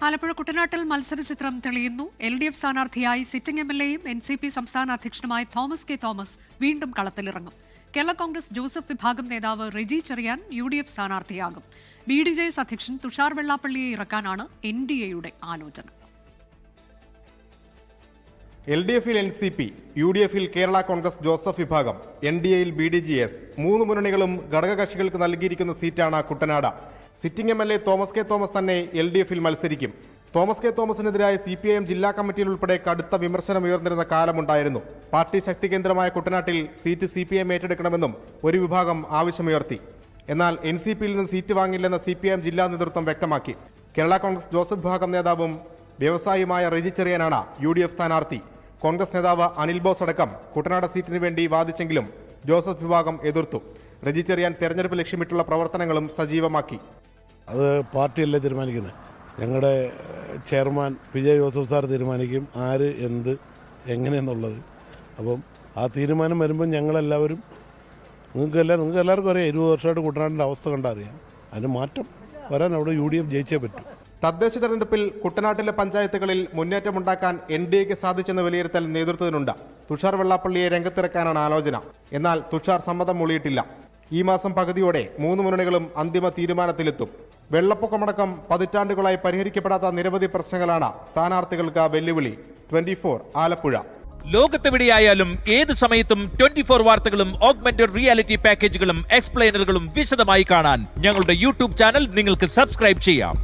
ആലപ്പുഴ കുട്ടനാട്ടിൽ മത്സരചിത്രം തെളിയുന്നു. LDF സ്ഥാനാർത്ഥിയായി സിറ്റിംഗ് MLAയും NCP സംസ്ഥാന അധ്യക്ഷനുമായ തോമസ് കെ തോമസ് വീണ്ടും കളത്തിലിറങ്ങും. കേരള കോൺഗ്രസ് ജോസഫ് വിഭാഗം നേതാവ് റെജി ചെറിയാൻ UDF സ്ഥാനാർത്ഥിയാകും. BDJS അധ്യക്ഷൻ തുഷാർ വെള്ളാപ്പള്ളിയെ ഇറക്കാനാണ് NDAയുടെ ആലോചന. LDFിൽ NCP, UDFിൽ കേരള കോൺഗ്രസ് ജോസഫ് വിഭാഗം, NDAയിൽ BDJS, മൂന്ന് മുന്നണികളും ഘടകകക്ഷികൾക്ക് നൽകിയിരിക്കുന്ന സീറ്റാണ് Kuttanad. Sitting MLA Thomas K Thomas തന്നെ LDFിൽ മത്സരിക്കും. തോമസ് കെ തോമസിനെതിരായ CPIM ജില്ലാ കമ്മിറ്റിയിൽ ഉൾപ്പെടെ കടുത്ത വിമർശനം ഉയർന്നിരുന്ന കാലമുണ്ടായിരുന്നു. പാർട്ടി ശക്തി കേന്ദ്രമായ കുട്ടനാട്ടിൽ സീറ്റ് CPIM ഏറ്റെടുക്കണമെന്നും ഒരു വിഭാഗം ആവശ്യമുയർത്തി. എന്നാൽ NCPയിൽ നിന്ന് സീറ്റ് വാങ്ങില്ലെന്ന് CPIM ജില്ലാ നേതൃത്വം വ്യക്തമാക്കി. കേരള കോൺഗ്രസ് ജോസഫ് വിഭാഗം നേതാവും വ്യവസായിയുമായ റെജി ചെറിയാനാണ് UDF സ്ഥാനാർത്ഥി. കോൺഗ്രസ് നേതാവ് അനിൽ ബോസ് അടക്കം കുട്ടനാട് സീറ്റിന് വേണ്ടി വാദിച്ചെങ്കിലും ജോസഫ് വിഭാഗം എതിർത്തു. റെജി ചെറിയാൻ തെരഞ്ഞെടുപ്പ് ലക്ഷ്യമിട്ടുള്ള പ്രവർത്തനങ്ങളും സജീവമാക്കി. അത് പാർട്ടിയല്ലേ തീരുമാനിക്കുന്നത്. ഞങ്ങളുടെ ചെയർമാൻ PJ ജോസഫ് സാർ തീരുമാനിക്കും ആര് എന്ത് എങ്ങനെയെന്നുള്ളത്. അപ്പം ആ തീരുമാനം വരുമ്പോൾ ഞങ്ങളെല്ലാവരും നിങ്ങൾക്ക് എല്ലാവർക്കും അറിയാം, 20 വർഷമായിട്ട് കുട്ടനാടിൻ്റെ അവസ്ഥ കണ്ടറിയാം. അതിന് മാറ്റം വരാൻ അവിടെ UDF ജയിച്ചേ പറ്റും. തദ്ദേശ തെരഞ്ഞെടുപ്പിൽ കുട്ടനാട്ടിലെ പഞ്ചായത്തുകളിൽ മുന്നേറ്റമുണ്ടാക്കാൻ NDAക്ക് സാധിച്ചെന്ന വിലയിരുത്തൽ നേതൃത്വത്തിനുണ്ട്. തുഷാർ വെള്ളാപ്പള്ളിയെ രംഗത്തിറക്കാനാണ് ആലോചന. എന്നാൽ തുഷാർ സമ്മതം മൂളിയിട്ടില്ല. ഈ മാസം പകുതിയോടെ മൂന്ന് മുന്നണികളും അന്തിമ തീരുമാനത്തിലെത്തും. വെള്ളപ്പൊക്കമടക്കം പതിറ്റാണ്ടുകളായി പരിഹരിക്കപ്പെടാത്ത നിരവധി പ്രശ്നങ്ങളാണ് സ്ഥാനാർത്ഥികൾക്ക് വെല്ലുവിളി. 24 ആലപ്പുഴ. ലോകത്തെവിടെയായാലും ഏത് സമയത്തും 24 വാർത്തകളും ഓഗ്മെന്റഡ് റിയാലിറ്റി പാക്കേജുകളും എക്സ്പ്ലെയിനറുകളും വിശദമായി കാണാൻ ഞങ്ങളുടെ YouTube ചാനൽ നിങ്ങൾക്ക് സബ്സ്ക്രൈബ് ചെയ്യാം.